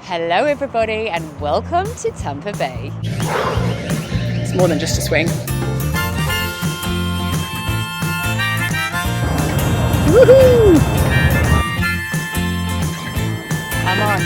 Hello everybody and welcome to Tampa Bay. It's more than just a swing. Woohoo! I'm on.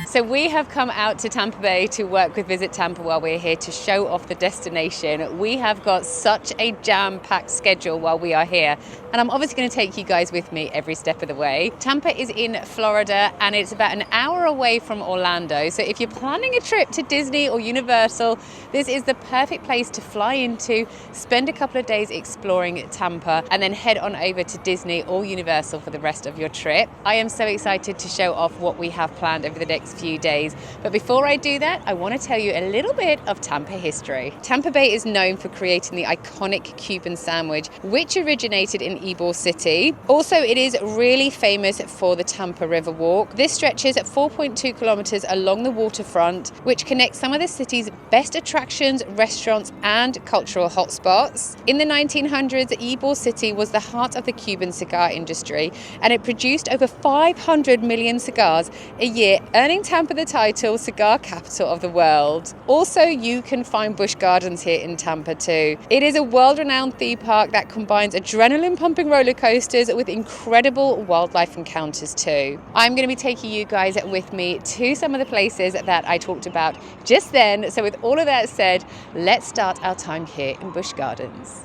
So we have come out to Tampa Bay to work with Visit Tampa while we're here to show off the destination. We have got such a jam-packed schedule while we are here, and I'm obviously going to take you guys with me every step of the way. Tampa is in Florida and it's about an hour away from Orlando. So if you're planning a trip to Disney or Universal, this is the perfect place to fly into, spend a couple of days exploring Tampa, and then head on over to Disney or Universal for the rest of your trip. I am so excited to show off what we have planned over the next few days. But before I do that, I want to tell you a little bit of Tampa history. Tampa Bay is known for creating the iconic Cuban sandwich, which originated in Ybor City. Also, it is really famous for the Tampa River Walk. This stretches at 4.2 kilometers along the waterfront, which connects some of the city's best attractions, restaurants, and cultural hotspots. In the 1900s, Ybor City was the heart of the Cuban cigar industry, and it produced over 500 million cigars a year, earning Tampa the title cigar capital of the world. Also, you can find Busch Gardens here in Tampa too. It is a world-renowned theme park that combines adrenaline-pumping roller coasters with incredible wildlife encounters too. I'm going to be taking you guys with me to some of the places that I talked about just then. So with all of that said, let's start our time here in Busch Gardens.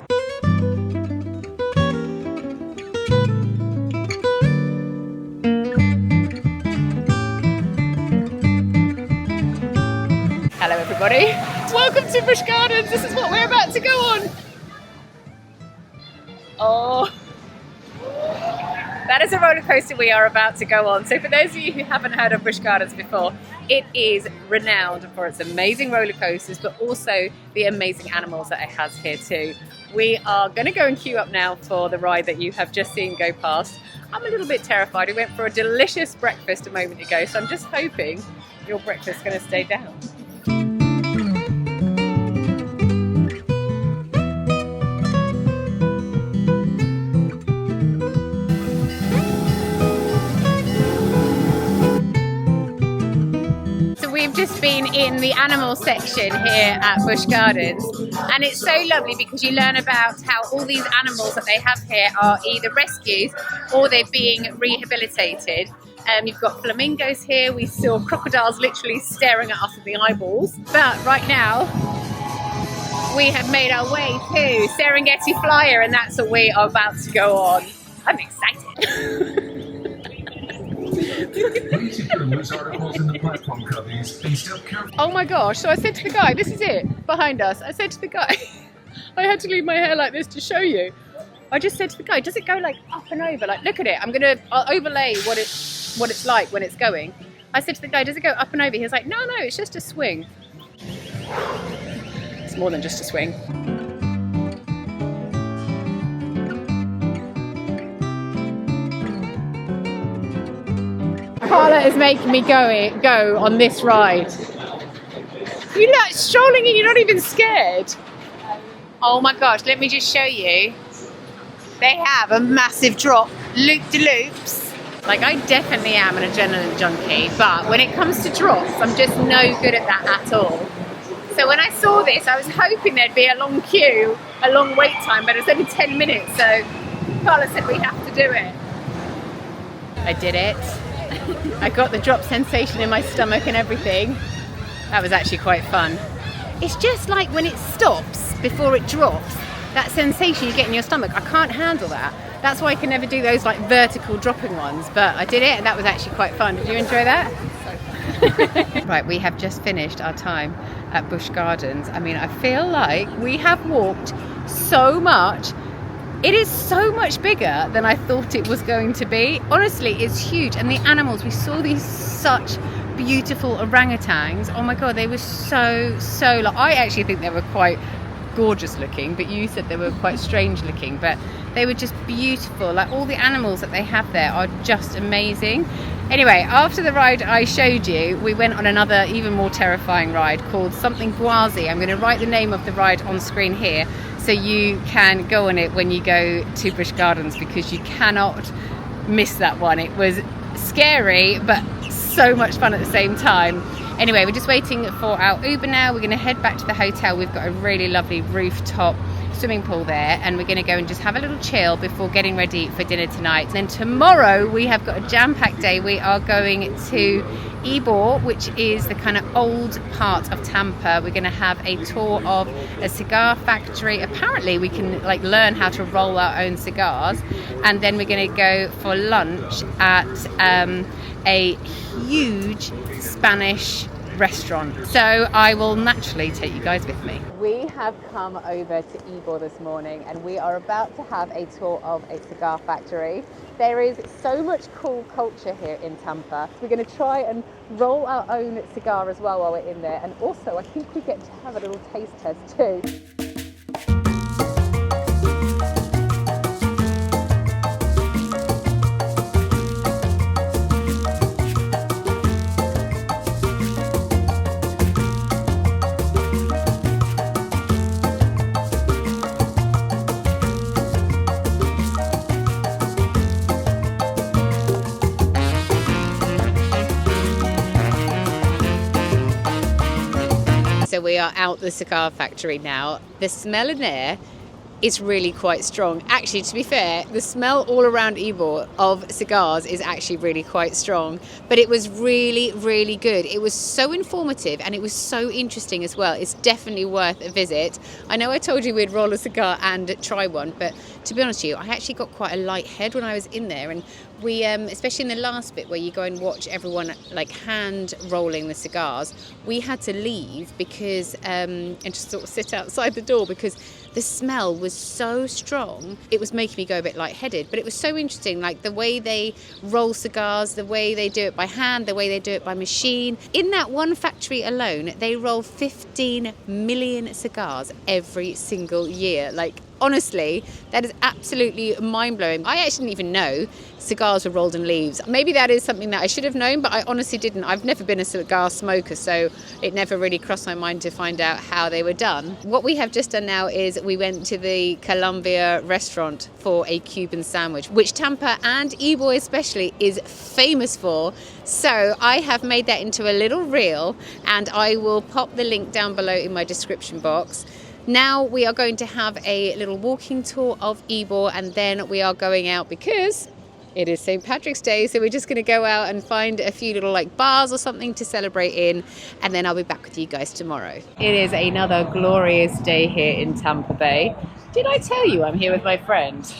Hello everybody, welcome to Busch Gardens. This is what we're about to go on. Oh, that is a roller coaster we are about to go on. So for those of you who haven't heard of Busch Gardens before, it is renowned for its amazing roller coasters, but also the amazing animals that it has here too. We are going to go and queue up now for the ride that you have just seen go past. I'm a little bit terrified. We went for a delicious breakfast a moment ago, so I'm just hoping your breakfast is going to stay down. We've just been in the animal section here at Busch Gardens, and it's so lovely because you learn about how all these animals that they have here are either rescues or they're being rehabilitated. You've got flamingos here. We saw crocodiles literally staring at us in the eyeballs. But right now, we have made our way to Serengeti Flyer, and that's what we are about to go on. I'm excited. Oh my gosh, so I said to the guy, this is it, behind us. I said to the guy, I had to leave my hair like this to show you. I just said to the guy, does it go like up and over? Like, look at it, I'll overlay what it's like when it's going. I said to the guy, does it go up and over? He was like, no, it's just a swing. It's more than just a swing. Carla is making me go on this ride. You're not strolling and you're not even scared. Oh my gosh, let me just show you. They have a massive drop, loop-de-loops. Like, I definitely am an adrenaline junkie, but when it comes to drops, I'm just no good at that at all. So when I saw this, I was hoping there'd be a long queue, a long wait time, but it's only 10 minutes, so Carla said we have to do it. I did it. I got the drop sensation in my stomach and everything. That was actually quite fun. It's just like when it stops before it drops, that sensation you get in your stomach, I can't handle that. That's why I can never do those like vertical dropping ones, but I did it and that was actually quite fun. Did you enjoy that? Right, we have just finished our time at Busch Gardens. I mean, I feel like we have walked so much. It is so much bigger than I thought it was going to be. Honestly, it's huge. And the animals, we saw these such beautiful orangutans. Oh my God, they were so like, I actually think they were quite gorgeous looking, but you said they were quite strange looking, but they were just beautiful. Like, all the animals that they have there are just amazing. Anyway, after the ride I showed you, we went on another even more terrifying ride called something Guazi. I'm going to write the name of the ride on screen here so you can go on it when you go to Busch Gardens, because you cannot miss that one. It was scary, but so much fun at the same time. Anyway, we're just waiting for our Uber now. We're going to head back to the hotel. We've got a really lovely rooftop swimming pool there, and we're going to go and just have a little chill before getting ready for dinner tonight. And then tomorrow we have got a jam-packed day. We are going to Ybor, which is the kind of old part of Tampa. We're going to have a tour of a cigar factory. Apparently we can like learn how to roll our own cigars, and then we're going to go for lunch at a huge Spanish restaurant. So I will naturally take you guys with me. We have come over to Ybor this morning, and we are about to have a tour of a cigar factory. There is so much cool culture here in Tampa. We're going to try and roll our own cigar as well while we're in there, and also I think we get to have a little taste test too. So we are out the cigar factory now. The smell in there is really quite strong. Actually, to be fair, the smell all around Ybor of cigars is actually really quite strong, but it was really, really good. It was so informative and it was so interesting as well. It's definitely worth a visit. I know I told you we'd roll a cigar and try one, but to be honest with you, I actually got quite a light head when I was in there, and we, especially in the last bit where you go and watch everyone like hand rolling the cigars, we had to leave because, and just sort of sit outside the door because the smell was so strong. It was making me go a bit lightheaded, but it was so interesting, like the way they roll cigars, the way they do it by hand, the way they do it by machine. In that one factory alone, they roll 15 million cigars every single year. Like, honestly, that is absolutely mind-blowing. I actually didn't even know cigars were rolled in leaves. Maybe that is something that I should have known, but I honestly didn't. I've never been a cigar smoker, so it never really crossed my mind to find out how they were done. What we have just done now is we went to the Colombia restaurant for a Cuban sandwich, which Tampa and Ybor especially is famous for. So I have made that into a little reel, and I will pop the link down below in my description box. Now we are going to have a little walking tour of Ybor, and then we are going out because it is St. Patrick's Day, so we're just going to go out and find a few little like bars or something to celebrate in, and then I'll be back with you guys tomorrow. It is another glorious day here in Tampa Bay. Did I tell you I'm here with my friend?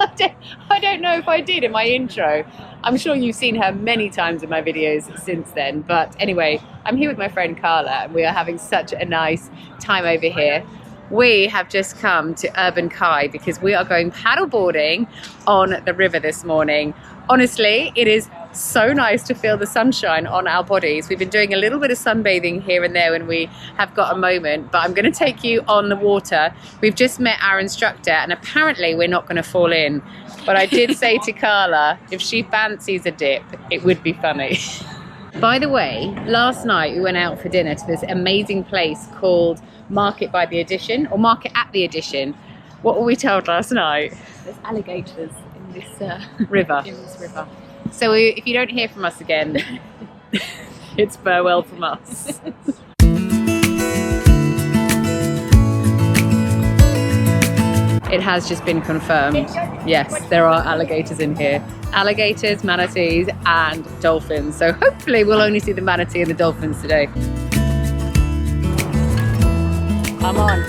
I don't know if I did in my intro. I'm sure you've seen her many times in my videos since then, but anyway, I'm here with my friend Carla, and we are having such a nice time over here. We have just come to Urban Kai because we are going paddleboarding on the river this morning. Honestly, it is so nice to feel the sunshine on our bodies. We've been doing a little bit of sunbathing here and there when we have got a moment, but I'm going to take you on the water. We've just met our instructor, and apparently we're not going to fall in. But I did say to Carla, if she fancies a dip, it would be funny. By the way, last night we went out for dinner to this amazing place called Market by the Addition, or Market at the Addition. What were we told last night? There's alligators in this river. So if you don't hear from us again, it's farewell from us. It has just been confirmed. Yes, there are alligators in here. Alligators, manatees, and dolphins. So hopefully we'll only see the manatee and the dolphins today. Come on.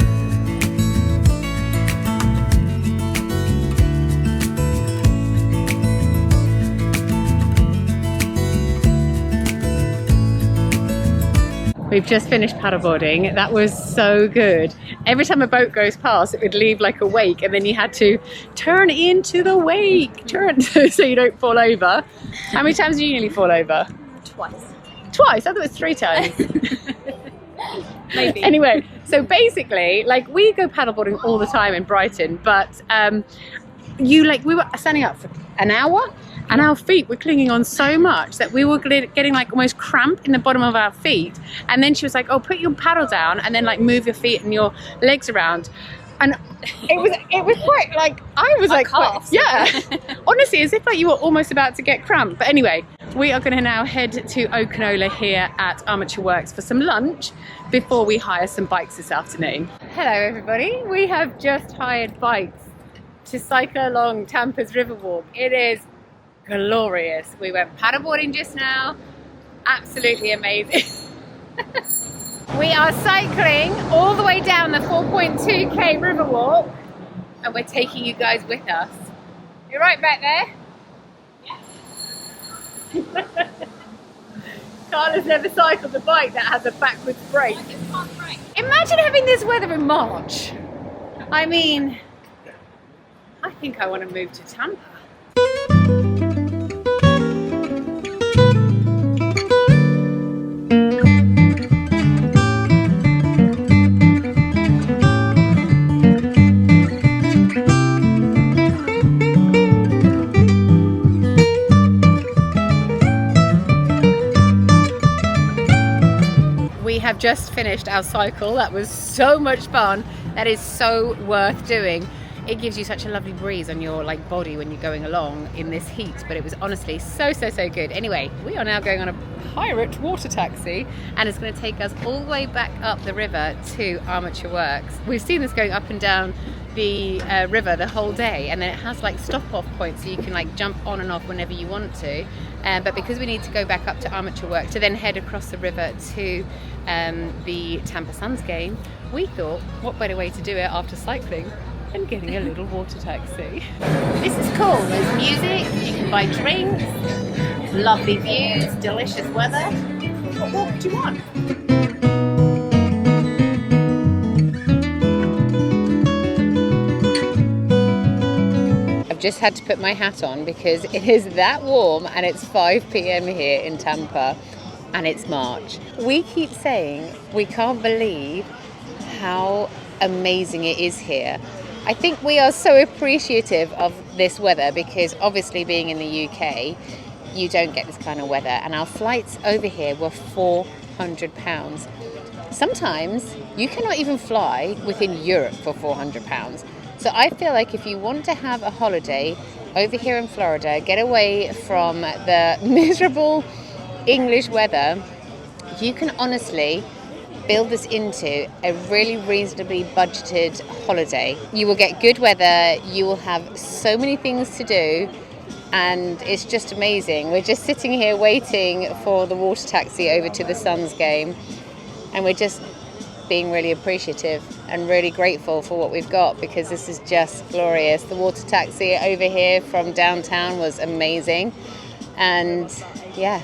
We've just finished paddleboarding. That was so good. Every time a boat goes past, it would leave like a wake, and then you had to turn into the wake, turn so you don't fall over. How many times do you nearly fall over? Twice. Twice? I thought it was 3 times. Maybe. Anyway, so basically, like, we go paddleboarding all the time in Brighton, but we were standing up for an hour, and our feet were clinging on so much that we were getting like almost cramp in the bottom of our feet. And then she was like, oh, put your paddle down and then like move your feet and your legs around. And it was quite like, I was like, calves. yeah, honestly, as if like you were almost about to get cramp. But anyway, we are going to now head to Okinola here at Armature Works for some lunch before we hire some bikes this afternoon. Hello everybody, we have just hired bikes to cycle along Tampa's Riverwalk. It is glorious. We went paddleboarding just now, absolutely amazing. We are cycling all the way down the 4.2k Riverwalk and we're taking you guys with us. You're right back there? Yeah. Carla's never cycled a bike that has a backwards brake. Imagine having this weather in March. I mean, I think I want to move to Tampa. We have just finished our cycle. That was so much fun. That is so worth doing. It gives you such a lovely breeze on your like body when you're going along in this heat, but it was honestly so good. Anyway, we are now going on a pirate water taxi and it's going to take us all the way back up the river to Armature Works. We've seen this going up and down the river the whole day, and then it has like stop off points so you can like jump on and off whenever you want to, but because we need to go back up to Armature Works to then head across the river to the Tampa Suns game, we thought what better way to do it after cycling than getting a little water taxi. This is cool. There's music, you can buy drinks, lovely views, delicious weather. What more could you want? I've just had to put my hat on because it is that warm and it's 5 p.m. here in Tampa and it's March. We keep saying we can't believe how amazing it is here. I think we are so appreciative of this weather because obviously being in the UK, you don't get this kind of weather, and our flights over here were £400. Sometimes you cannot even fly within Europe for £400. So I feel like if you want to have a holiday over here in Florida, get away from the miserable English weather, you can honestly build this into a really reasonably budgeted holiday. You will get good weather, you will have so many things to do, and it's just amazing. We're just sitting here waiting for the water taxi over to the Suns game, and we're just being really appreciative and really grateful for what we've got because this is just glorious. The water taxi over here from downtown was amazing, and yeah,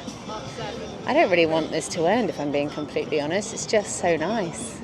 I don't really want this to end if I'm being completely honest. It's just so nice.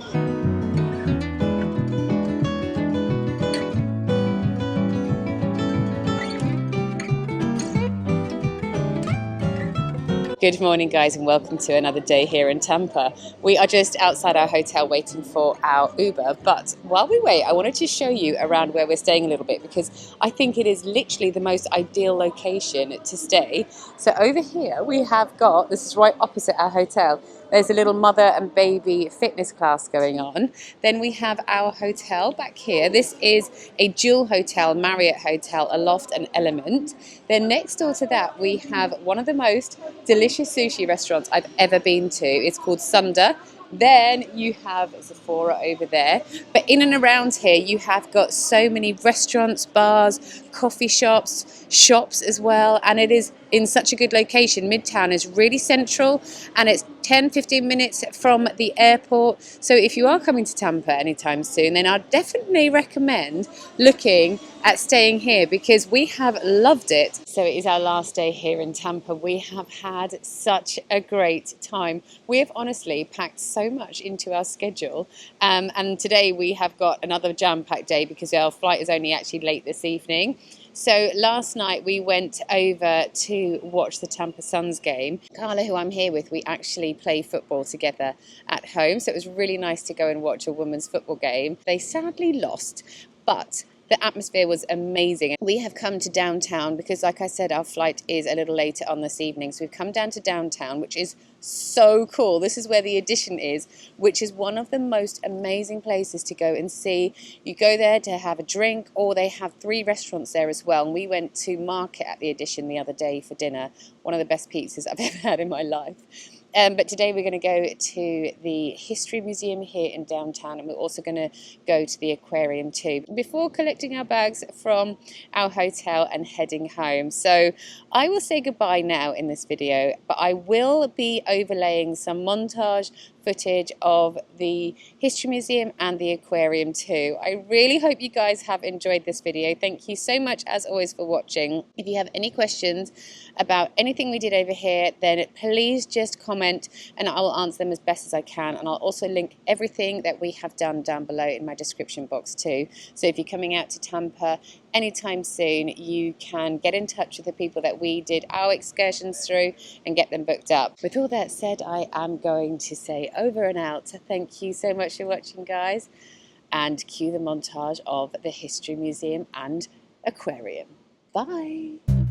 Good morning guys and welcome to another day here in Tampa. We are just outside our hotel waiting for our Uber, but while we wait I wanted to show you around where we're staying a little bit because I think it is literally the most ideal location to stay. So over here we have got, this is right opposite our hotel, there's a little mother and baby fitness class going on. Then we have our hotel back here. This is a dual hotel, Marriott hotel, a loft and element. Then next door to that we have one of the most delicious sushi restaurants I've ever been to. It's called Sunder. Then you have Sephora over there. But in and around here, you have got so many restaurants, bars, coffee shops, shops as well. And it is in such a good location. Midtown is really central and it's 10-15 minutes from the airport. So if you are coming to Tampa anytime soon, then I'd definitely recommend looking at staying here because we have loved it. So it is our last day here in Tampa. We have had such a great time. We have honestly packed so much into our schedule, and today we have got another jam-packed day because our flight is only actually late this evening. So last night we went over to watch the Tampa Suns game. Carla, who I'm here with, we actually play football together at home. So it was really nice to go and watch a women's football game. They sadly lost, but The atmosphere was amazing. We have come to downtown because, like I said, our flight is a little later on this evening. So we've come down to downtown, which is so cool. This is where the Edition is, which is one of the most amazing places to go and see. You go there to have a drink, or they have 3 restaurants there as well. And we went to market at the Edition the other day for dinner. One of the best pizzas I've ever had in my life. But today we're going to go to the History Museum here in downtown, and we're also going to go to the aquarium too, before collecting our bags from our hotel and heading home. So I will say goodbye now in this video, but I will be overlaying some montage footage of the History Museum and the aquarium too. I really hope you guys have enjoyed this video. Thank you so much as always for watching. If you have any questions about anything we did over here, then please just comment and I will answer them as best as I can, and I'll also link everything that we have done down below in my description box too. So if you're coming out to Tampa anytime soon, you can get in touch with the people that we did our excursions through and get them booked up. With all that said, I am going to say over and out. Thank you so much for watching, guys, and cue the montage of the History Museum and aquarium. Bye.